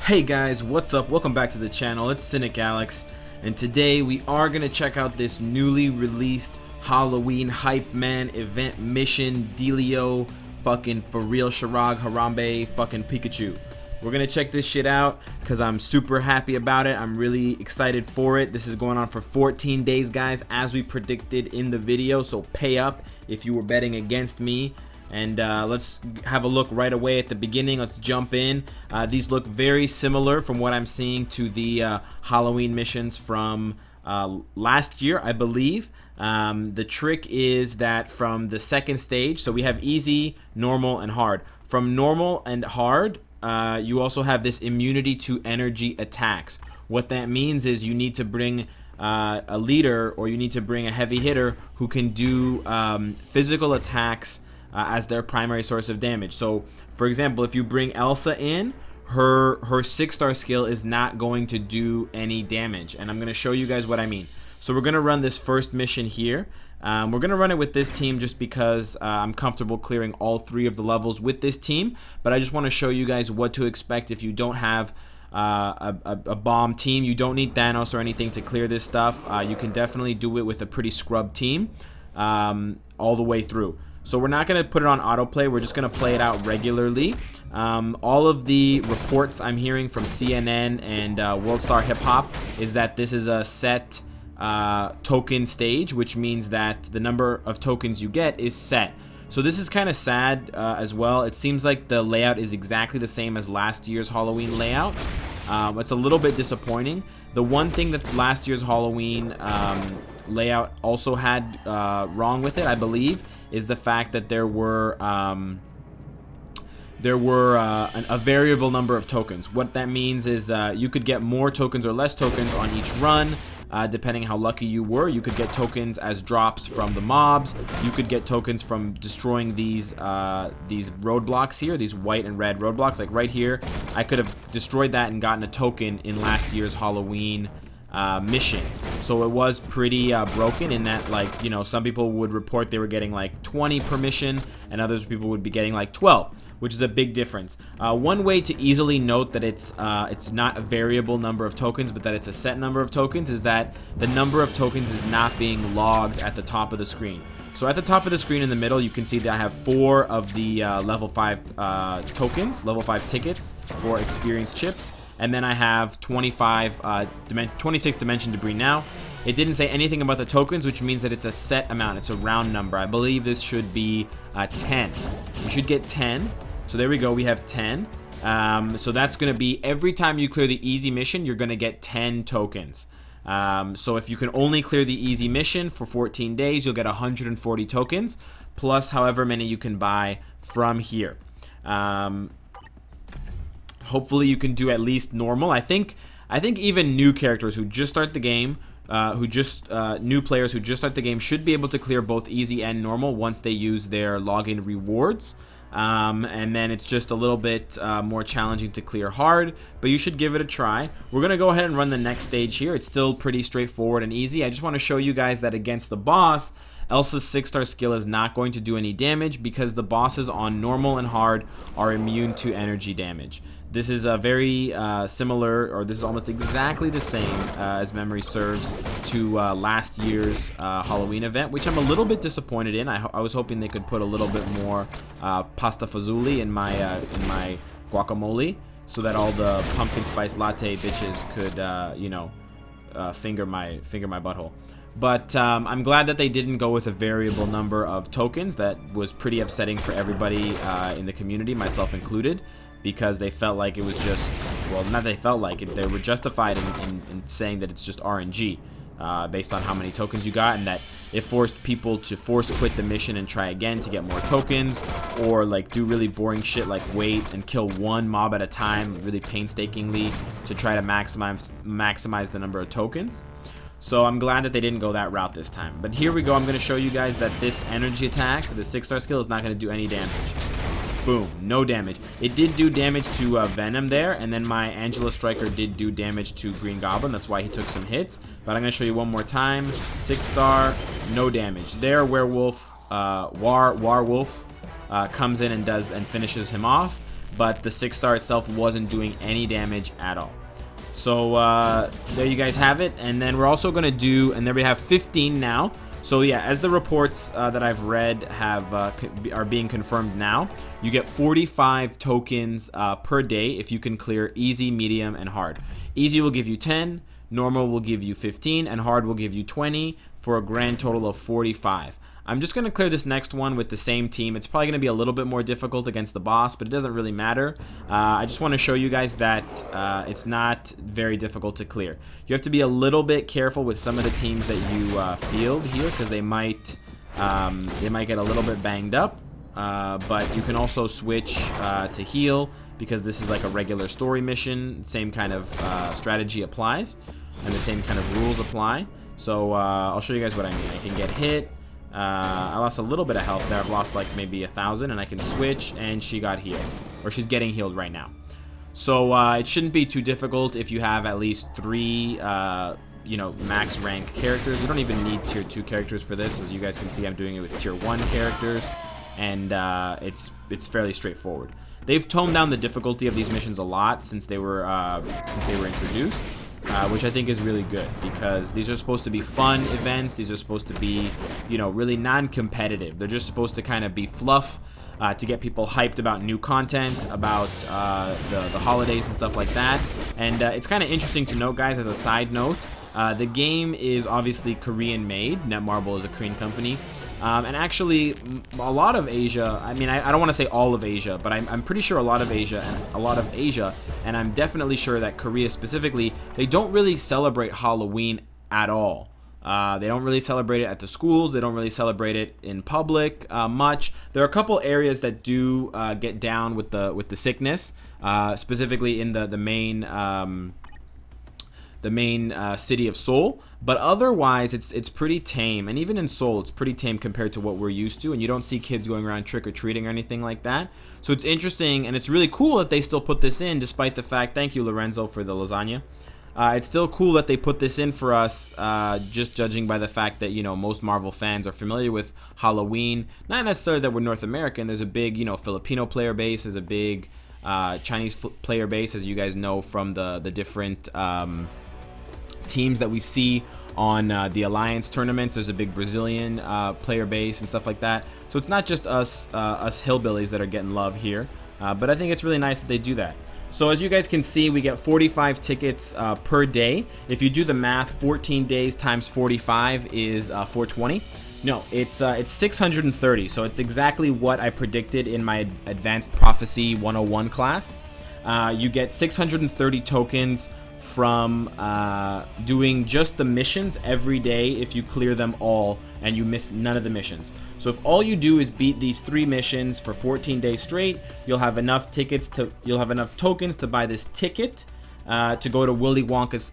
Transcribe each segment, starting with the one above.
Hey guys, what's up? Welcome back to the channel. It's Cynicalex, and today we are gonna check out this newly released Halloween Hype Man event mission dealio, fucking for real Sharag Harambe fucking Pikachu. We're gonna check this shit out because I'm super happy about it. I'm really excited for it. This is going on for 14 days, guys, as we predicted in the video. So pay up if you were betting against me. And let's have a look right away at the beginning. Let's jump in. These look very similar from what I'm seeing to the Halloween missions from last year, I believe. The trick is that from the second stage, so we have easy, normal, and hard. From normal and hard, you also have this immunity to energy attacks. What that means is you need to bring a leader, or you need to bring a heavy hitter who can do physical attacks as their primary source of damage. So for example, if you bring Elsa in, her 6-star skill is not going to do any damage, and I'm going to show you guys what I mean. So we're going to run this first mission here. We're going to run it with this team just because I'm comfortable clearing all 3 of the levels with this team, but I just want to show you guys what to expect if you don't have a bomb team. You don't need Thanos or anything to clear this stuff. You can definitely do it with a pretty scrubbed team all the way through. So we're not going to put it on autoplay. We're just going to play it out regularly. All of the reports I'm hearing from CNN and World Star Hip Hop is that this is a set token stage, which means that the number of tokens you get is set. So this is kind of sad as well. It seems like the layout is exactly the same as last year's Halloween layout. It's a little bit disappointing. The one thing that last year's Halloween layout also had wrong with it, I believe, is the fact that there were a variable number of tokens. What that means is you could get more tokens or less tokens on each run, depending how lucky you were. You could get tokens as drops from the mobs. You could get tokens from destroying these roadblocks here, these white and red roadblocks. Like right here, I could have destroyed that and gotten a token in last year's Halloween mission. So it was pretty broken in that, like, you know, some people would report they were getting like 20 per mission, and others people would be getting like 12, which is a big difference. One way to easily note that it's not a variable number of tokens, but that it's a set number of tokens, is that the number of tokens is not being logged at the top of the screen. So at the top of the screen in the middle, you can see that I have 4 of the level 5 tokens, level 5 tickets for experience chips. And then I have 26 dimension debris now. It didn't say anything about the tokens, which means that it's a set amount. It's a round number. I believe this should be 10. You should get 10. So there we go. We have 10. So that's going to be every time you clear the easy mission, you're going to get 10 tokens. So if you can only clear the easy mission for 14 days, you'll get 140 tokens, plus however many you can buy from here. Hopefully you can do at least normal. I think even new characters who just start the game, new players who just start the game should be able to clear both easy and normal once they use their login rewards. And then it's just a little bit more challenging to clear hard, but you should give it a try. We're gonna go ahead and run the next stage here. It's still pretty straightforward and easy. I just want to show you guys that against the boss, Elsa's 6-star skill is not going to do any damage because the bosses on normal and hard are immune to energy damage. This is a very similar, or this is almost exactly the same as memory serves to last year's Halloween event, which I'm a little bit disappointed in. I was hoping they could put a little bit more pasta fazouli in my guacamole, so that all the pumpkin spice latte bitches could, you know, finger my butthole. But I'm glad that they didn't go with a variable number of tokens. That was pretty upsetting for everybody in the community, myself included, because they felt like it was just, well, not they felt like it, they were justified in saying that it's just RNG based on how many tokens you got, and that it forced people to force quit the mission and try again to get more tokens, or like do really boring shit like wait and kill one mob at a time really painstakingly to try to maximize the number of tokens. So I'm glad that they didn't go that route this time. But here we go. I'm going to show you guys that this energy attack, the 6-star skill, is not going to do any damage. Boom, no damage. It did do damage to Venom there, and then my Angela Striker did do damage to Green Goblin. That's why he took some hits. But I'm going to show you one more time. 6-star, no damage. There, Werewolf, Warwolf comes in and finishes him off. but the 6-star itself wasn't doing any damage at all. So there you guys have it. And then we're also going to do, and there we have 15 now. So yeah, as the reports that I've read are being confirmed now, you get 45 tokens per day if you can clear easy, medium, and hard. Easy will give you 10, normal will give you 15, and hard will give you 20 for a grand total of 45. I'm just going to clear this next one with the same team. It's probably going to be a little bit more difficult against the boss, but it doesn't really matter. I just want to show you guys that it's not very difficult to clear. You have to be a little bit careful with some of the teams that you field here, because they might get a little bit banged up. But you can also switch to heal, because this is like a regular story mission. Same kind of strategy applies, and the same kind of rules apply. So I'll show you guys what I mean. I can get hit. I lost a little bit of health there. I've lost like maybe 1,000, and I can switch, and she got healed, or she's getting healed right now. So it shouldn't be too difficult if you have at least 3 max rank characters. You don't even need tier 2 characters for this. As you guys can see, I'm doing it with tier 1 characters, and it's fairly straightforward. They've toned down the difficulty of these missions a lot since they were introduced. Which I think is really good, because these are supposed to be fun events. These are supposed to be, really non-competitive. They're just supposed to kind of be fluff to get people hyped about new content, about the holidays and stuff like that. And it's kind of interesting to note, guys, as a side note, the game is obviously Korean made. Netmarble is a Korean company. And actually, a lot of Asia, I mean, I don't want to say all of Asia, but I'm pretty sure a lot of Asia, and I'm definitely sure that Korea specifically, they don't really celebrate Halloween at all. They don't really celebrate it at the schools. They don't really celebrate it in public much. There are a couple areas that do get down with the sickness, specifically in the main city of Seoul, but otherwise it's pretty tame. And even in Seoul, it's pretty tame compared to what we're used to, and you don't see kids going around trick-or-treating or anything like that. So it's interesting, and it's really cool that they still put this in, despite the fact, thank you Lorenzo for the lasagna, it's still cool that they put this in for us, just judging by the fact that most Marvel fans are familiar with Halloween. Not necessarily that we're North American. There's a big Filipino player base. There's a big Chinese player base, as you guys know from the different teams that we see on the Alliance tournaments. There's a big Brazilian player base and stuff like that. So it's not just us hillbillies that are getting love here, but I think it's really nice that they do that. So as you guys can see, we get 45 tickets per day. If you do the math, 14 days times 45 is 420. No, it's 630. So it's exactly what I predicted in my Advanced Prophecy 101 class. You get 630 tokens from doing just the missions every day if you clear them all and you miss none of the missions. So if all you do is beat these 3 missions for 14 days straight, you'll have enough tokens to buy this ticket to go to Willy Wonka's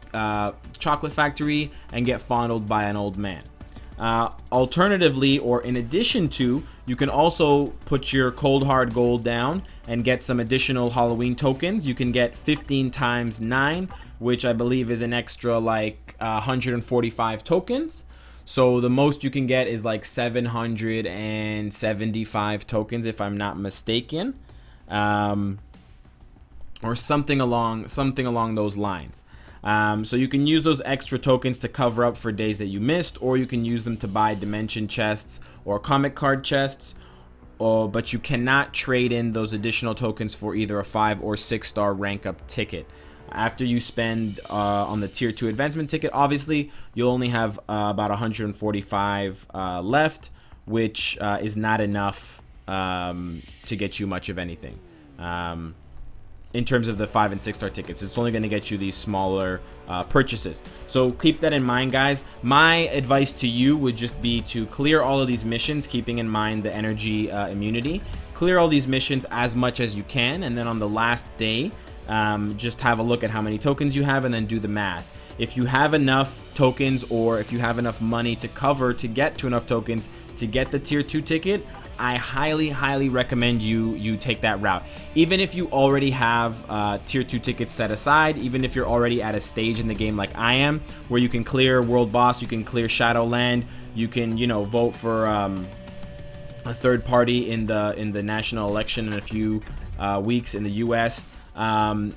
chocolate factory and get fondled by an old man. Alternatively, or in addition to, you can also put your cold hard gold down and get some additional Halloween tokens. You can get 15 times 9, which I believe is an extra like 145 tokens. So the most you can get is like 775 tokens, if I'm not mistaken, or something along those lines. So you can use those extra tokens to cover up for days that you missed, or you can use them to buy dimension chests or comic card chests. But you cannot trade in those additional tokens for either a 5 or 6-star rank up ticket. After you spend on the tier 2 advancement ticket, obviously you'll only have about 145 left, which is not enough to get you much of anything. In terms of the 5 and 6-star tickets, it's only going to get you these smaller purchases. So keep that in mind, guys. My advice to you would just be to clear all of these missions, keeping in mind the energy immunity. Clear all these missions as much as you can, and then on the last day, just have a look at how many tokens you have and then do the math. If you have enough tokens, or if you have enough money to get to enough tokens to get the tier 2 ticket, I highly recommend you take that route. Even if you already have tier 2 tickets set aside, even if you're already at a stage in the game like I am, where you can clear World Boss, you can clear Shadowland, you can vote for a third party in the national election in a few weeks in the US,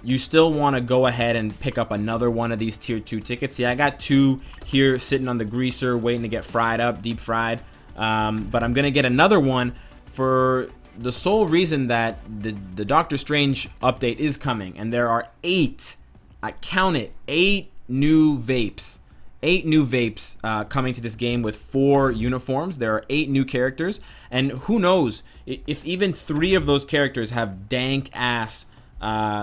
you still want to go ahead and pick up another one of these tier 2 tickets. Yeah, I got 2 here sitting on the greaser waiting to get fried up, deep fried, but I'm gonna get another one for the sole reason that the Doctor Strange update is coming, and there are 8, I count it, 8 new vapes. 8 new vapes coming to this game with 4 uniforms. There are 8 new characters, and who knows if even 3 of those characters have dank ass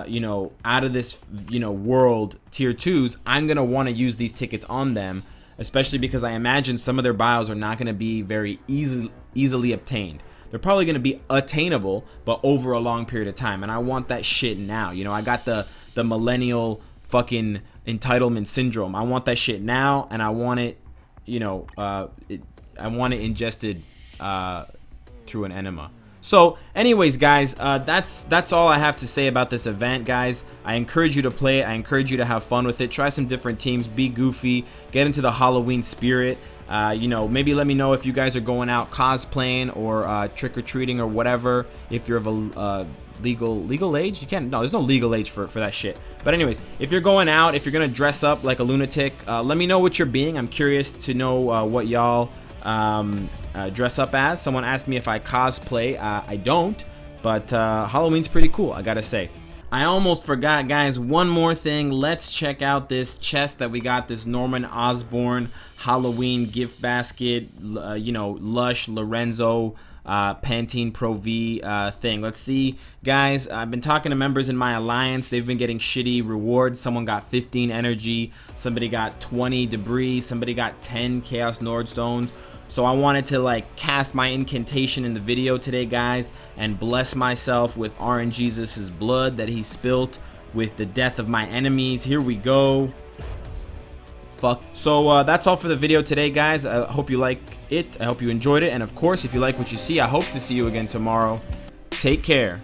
you know, out of this, you know, world tier 2s. I'm gonna want to use these tickets on them, especially because I imagine some of their bios are not going to be very easily obtained. They're probably going to be attainable, but over a long period of time, and I want that shit now. You know, I got the millennial fucking entitlement syndrome. I want that shit now, and I want it, you know, I want it ingested through an enema. So anyways, guys, that's all I have to say about this event, guys. I encourage you to play it. I encourage you to have fun with it. Try some different teams. Be goofy. Get into the Halloween spirit. You know, maybe let me know if you guys are going out cosplaying or trick-or-treating or whatever. If you're of a legal age, you can't. No, there's no legal age for that shit. But anyways, if you're going out, if you're gonna dress up like a lunatic, let me know what you're being. I'm curious to know what y'all dress up as. Someone asked me if I cosplay. I don't, but Halloween's pretty cool, I gotta say. I almost forgot, guys, one more thing. Let's check out this chest that we got, this Norman Osborn Halloween gift basket, you know, Lush, Lorenzo, Pantene Pro V thing. Let's see, guys. I've been talking to members in my alliance. They've been getting shitty rewards. Someone got 15 energy, somebody got 20 debris, somebody got 10 Chaos Nordstones. So I wanted to like cast my incantation in the video today, guys, and bless myself with RNGesus's blood that he spilt with the death of my enemies. Here we go. Fuck. So that's all for the video today, guys. I hope you like it. I hope you enjoyed it. And of course, if you like what you see, I hope to see you again tomorrow. Take care.